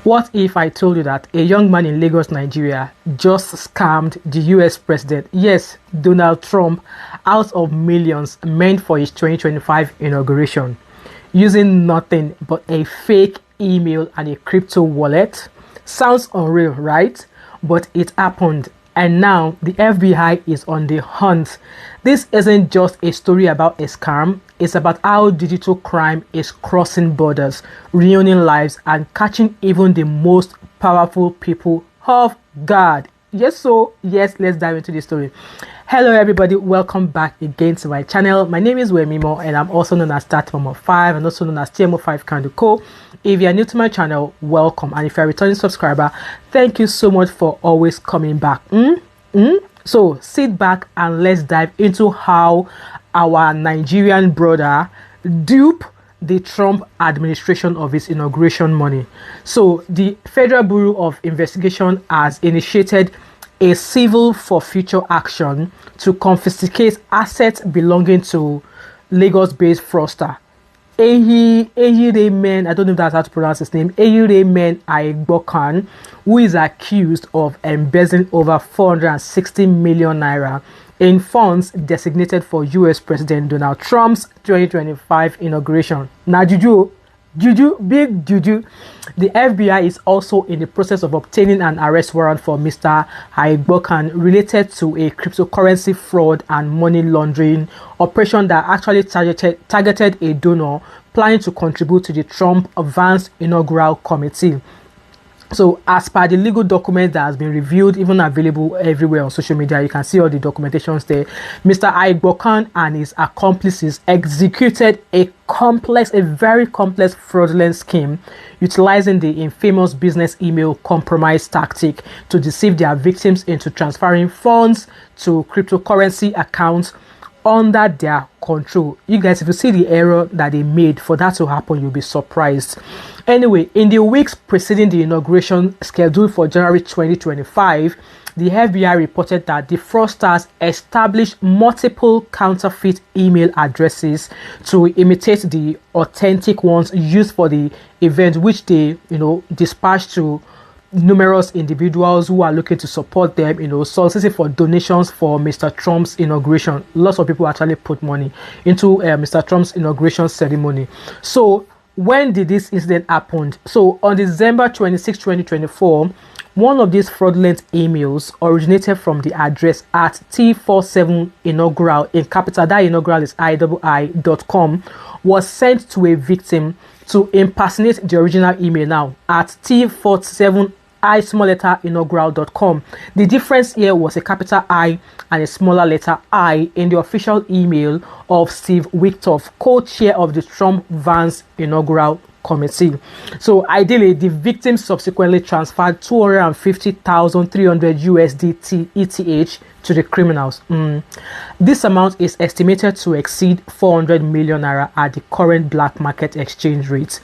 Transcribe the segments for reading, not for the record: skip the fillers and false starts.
What if I told you that a young man in Lagos, Nigeria, just scammed the US president, yes, Donald Trump, out of millions meant for his 2025 inauguration, using nothing but a fake email and a crypto wallet? Sounds unreal, right? But it happened. And now the FBI is on the hunt. This isn't just a story about a scam. It's about how digital crime is crossing borders, ruining lives, and catching even the most powerful people off guard. Yes, let's dive into the story. Hello everybody, welcome back again to my channel. My name is Wemimo and I'm also known as Tatmama5 and also known as TMO5 Kanduko. If you are new to my channel, welcome, and if you're a returning subscriber, thank you so much for always coming back. So sit back and let's dive into how our Nigerian brother duped the Trump administration of his inauguration money. So the Federal Bureau of Investigation has initiated a civil forfeiture action to confiscate assets belonging to Lagos-based fraudster Eyuremen, I don't know if that's how to pronounce his name, Eyuremen Aigbokan, who is accused of embezzling over 460 million naira in funds designated for US President Donald Trump's 2025 inauguration. Now, big juju. The FBI is also in the process of obtaining an arrest warrant for Mr. Aigbokan related to a cryptocurrency fraud and money laundering operation that actually targeted a donor planning to contribute to the Trump-Vance inaugural committee. So as per the legal document that has been reviewed, even available everywhere on social media, you can see all the documentations there. Mr. Aigbokan and his accomplices executed a very complex fraudulent scheme utilizing the infamous business email compromise tactic to deceive their victims into transferring funds to cryptocurrency accounts under their control. You guys, if you see the error that they made for that to happen, you'll be surprised. Anyway, in the weeks preceding the inauguration scheduled for January 2025, the FBI reported that the fraudsters established multiple counterfeit email addresses to imitate the authentic ones used for the event, which they dispatched to numerous individuals who are looking to support them, soliciting for donations for Mr. Trump's inauguration. Lots of people actually put money into Mr. Trump's inauguration ceremony. So when did this incident happen? So on December 26, 2024, one of these fraudulent emails originated from the address at T47 inaugural, in capital, that inaugural is I.com, was sent to a victim to impersonate the original email now at T47 inaugural.com. The difference here was a capital I and a smaller letter I in the official email of Steve Witkoff, co-chair of the Trump-Vance inaugural committee. So ideally, the victim subsequently transferred 250,300 USDT ETH to the criminals. This amount is estimated to exceed 400 million naira at the current black market exchange rate.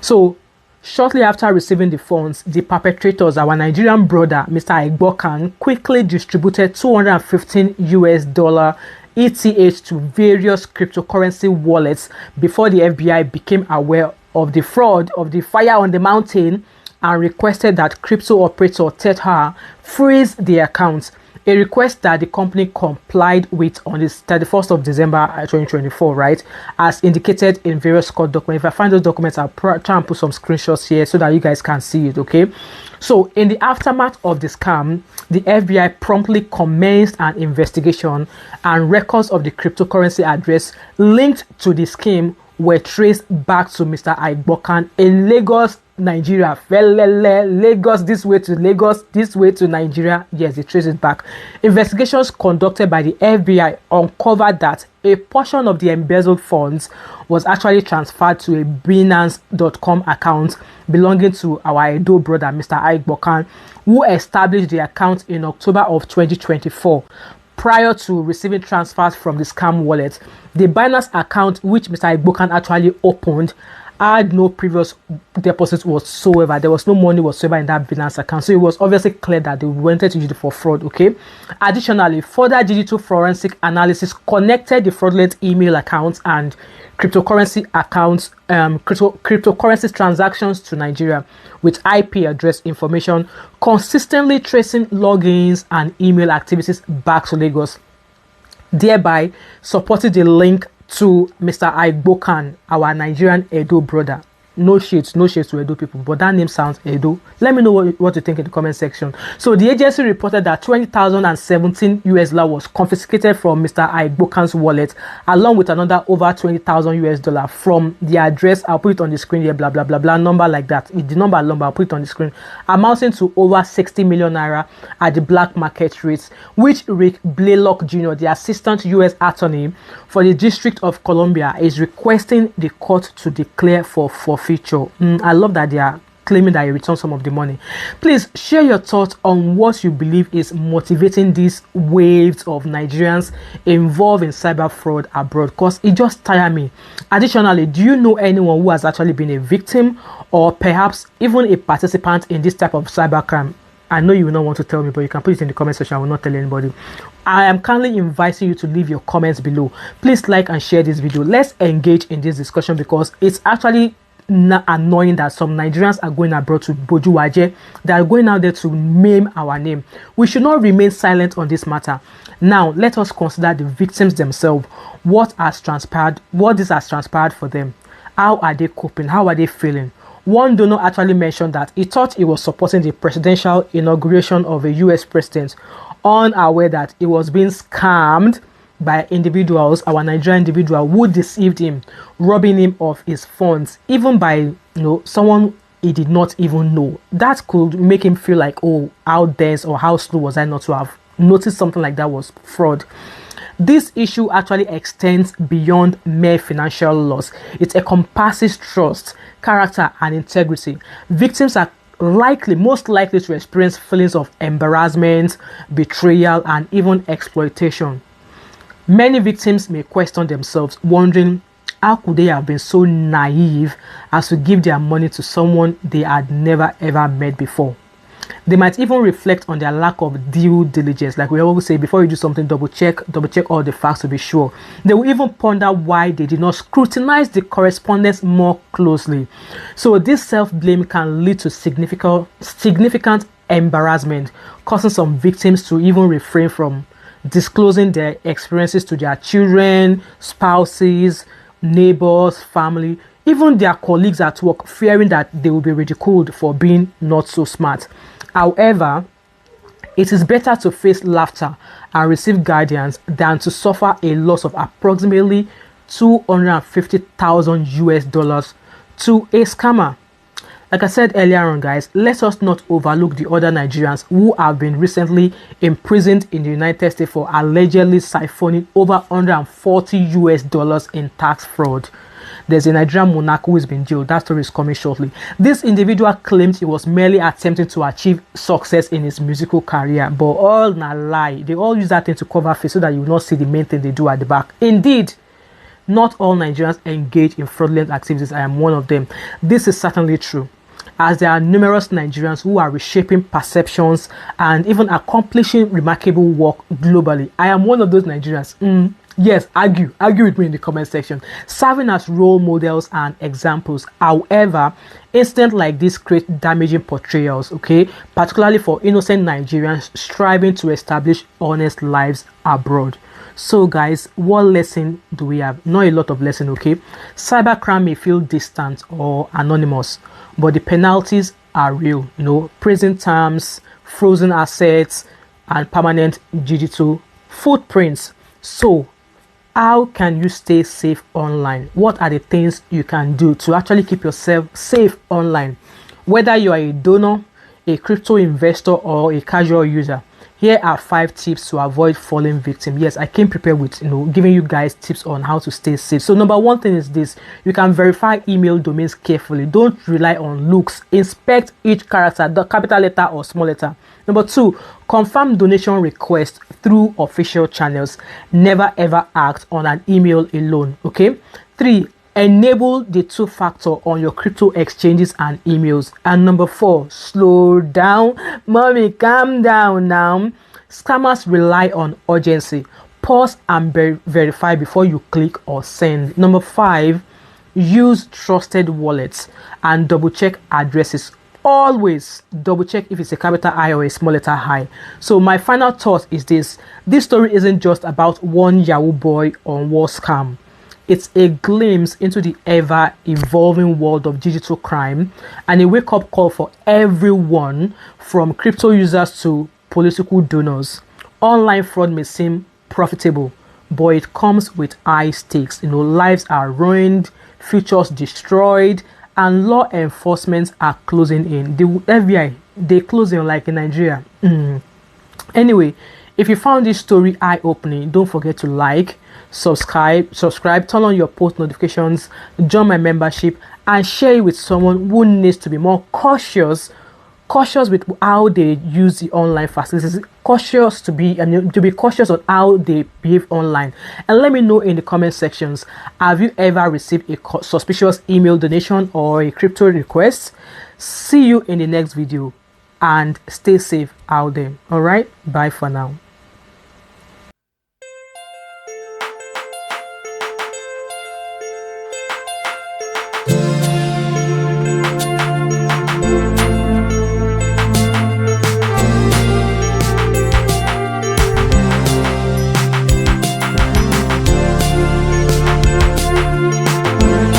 So shortly after receiving the funds, the perpetrators, our Nigerian brother, Mr. Aigbokan, quickly distributed $215 ETH to various cryptocurrency wallets before the FBI became aware of the fraud of the fire on the mountain and requested that crypto operator Tether freeze the accounts, a request that the company complied with on the 31st of December 2024, right? As indicated in various court documents. If I find those documents, I'll try and put some screenshots here so that you guys can see it, okay? So in the aftermath of the scam, the FBI promptly commenced an investigation, and records of the cryptocurrency address linked to the scheme were traced back to Mr. Aigbokan in Lagos, Nigeria. Lagos this way to Lagos, this way to Nigeria. Yes, they trace it back. Investigations conducted by the FBI uncovered that a portion of the embezzled funds was actually transferred to a Binance.com account belonging to our Edo brother, Mr. Aigbokan, who established the account in October of 2024. Prior to receiving transfers from the scam wallet, the Binance account which Mr. Aigbokan actually opened had no previous deposits whatsoever. There was no money whatsoever in that Binance account. So it was obviously clear that they wanted to use it for fraud, okay? Additionally, further digital forensic analysis connected the fraudulent email accounts and cryptocurrency accounts, cryptocurrency transactions to Nigeria with IP address information, consistently tracing logins and email activities back to Lagos, thereby supporting the link to Mr. Igbokan, our Nigerian Edo brother. No shades to Edo people, but that name sounds Edo. Let me know what you think in the comment section. So the agency reported that 20,017 US dollar was confiscated from Mr. Igbokan's wallet, along with another over 20,000 US dollar from the address. I'll put it on the screen here, blah blah blah blah, number like that. The number I'll put it on the screen, amounting to over 60 million naira at the black market rates, which Rick Blaylock Jr., the assistant US attorney for the District of Columbia, is requesting the court to declare for forfeiture. I love that they are claiming that you return some of the money. Please share your thoughts on what you believe is motivating these waves of Nigerians involved in cyber fraud abroad, because it just tires me. Additionally, do you know anyone who has actually been a victim or perhaps even a participant in this type of cybercrime? I know you will not want to tell me, but you can put it in the comment section. I will not tell anybody. I am kindly inviting you to leave your comments below. Please like and share this video. Let's engage in this discussion, because it's actually annoying that some Nigerians are going abroad to Bojuwaje. They are going out there to maim our name. We should not remain silent on this matter. Now, let us consider the victims themselves. What this has transpired for them. How are they coping? How are they feeling? One donor actually mentioned that he thought he was supporting the presidential inauguration of a US president, unaware that he was being scammed by individuals, our Nigerian individual, who deceived him, robbing him of his funds, even by someone he did not even know. That could make him feel like, oh, how dense or how slow was I not to have noticed something like that was fraud. This issue actually extends beyond mere financial loss. It encompasses trust, character, and integrity. Victims are most likely to experience feelings of embarrassment, betrayal, and even exploitation. Many victims may question themselves, wondering how could they have been so naive as to give their money to someone they had never ever met before. They might even reflect on their lack of due diligence. Like we always say, before you do something, double check all the facts to be sure. They will even ponder why they did not scrutinize the correspondence more closely. So this self-blame can lead to significant embarrassment, causing some victims to even refrain from disclosing their experiences to their children, spouses, neighbors, family, even their colleagues at work, fearing that they will be ridiculed for being not so smart. However, it is better to face laughter and receive guidance than to suffer a loss of approximately 250,000 US dollars to a scammer. Like I said earlier on, guys, let us not overlook the other Nigerians who have been recently imprisoned in the United States for allegedly siphoning over 140 US dollars in tax fraud. There's a Nigerian monarch who has been jailed. That story is coming shortly. This individual claimed he was merely attempting to achieve success in his musical career, but all na lie. They all use that thing to cover face so that you will not see the main thing they do at the back. Indeed, not all Nigerians engage in fraudulent activities. I am one of them. This is certainly true, as there are numerous Nigerians who are reshaping perceptions and even accomplishing remarkable work globally. I am one of those Nigerians. Yes, argue with me in the comment section, serving as role models and examples. However, incidents like this create damaging portrayals, okay, particularly for innocent Nigerians striving to establish honest lives abroad. So guys, what lesson do we have? Not a lot of lesson, okay? Cybercrime may feel distant or anonymous, but the penalties are real, prison terms, frozen assets, and permanent digital footprints. So how can you stay safe online? What are the things you can do to actually keep yourself safe online? Whether you are a donor, a crypto investor, or a casual user, here are 5 tips to avoid falling victim. Yes, I came prepared with giving you guys tips on how to stay safe. So number 1 thing is this: you can verify email domains carefully. Don't rely on looks. Inspect each character, the capital letter or small letter. Number 2, confirm donation requests through official channels. Never ever act on an email alone. Okay. 3, Enable the two-factor on your crypto exchanges and emails. And number 4, slow down. Mommy, calm down now. Scammers rely on urgency. Pause and verify before you click or send. Number 5, use trusted wallets and double check addresses. Always double check if it's a capital I or a small letter I. So my final thought is this story isn't just about one Yahoo boy on war scam. It's a glimpse into the ever-evolving world of digital crime and a wake-up call for everyone, from crypto users to political donors. Online fraud may seem profitable, but it comes with high stakes. Lives are ruined, futures destroyed, and law enforcement are closing in. The FBI, they closing like in Nigeria. Anyway, if you found this story eye-opening, don't forget to like, subscribe, turn on your post notifications, join my membership, and share it with someone who needs to be more cautious with how they use the online facilities, to be cautious on how they behave online. And let me know in the comment sections, have you ever received a suspicious email donation or a crypto request? See you in the next video, and stay safe out there. All right, bye for now.